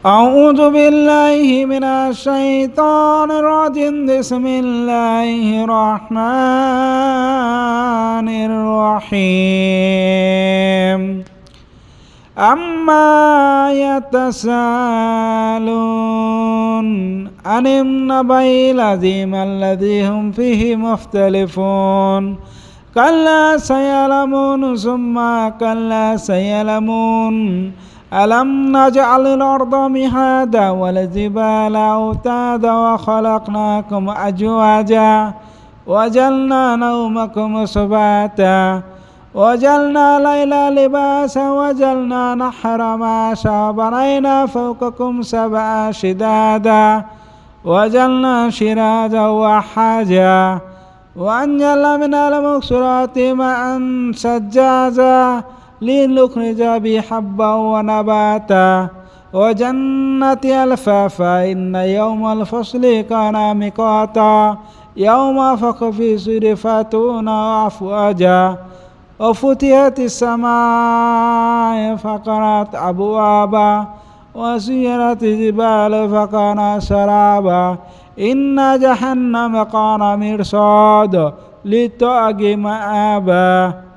أعوذ بالله من الشيطان الرجيم بسم الله الرحمن الرحيم أما يتساءلون عن النبأ العظيم الذي هم فيه مختلفون كلا سيعلمون ثم كلا سيعلمون ألم نجعل الأرض مهادا والجبال أوتادا وخلقناكم أزواجا وجعلنا نومكم سباتا وجعلنا الليل لباسا وجعلنا النهار معاشا وبنينا فوقكم سبعا شدادا وجعلنا سراجا وحاجا وأنزلنا من المعصرات ماء ثجاجا لنخرج به حبا ونباتا وجنة ألفافا إن يوم الفصل كان ميقاتا يوم فك في الصور فاتون أفواجا وفتحت السماء فقرت أبوابا وسيرت الجبال فكانت سرابا إن جهنم كان مرصادا للطاغين مآبا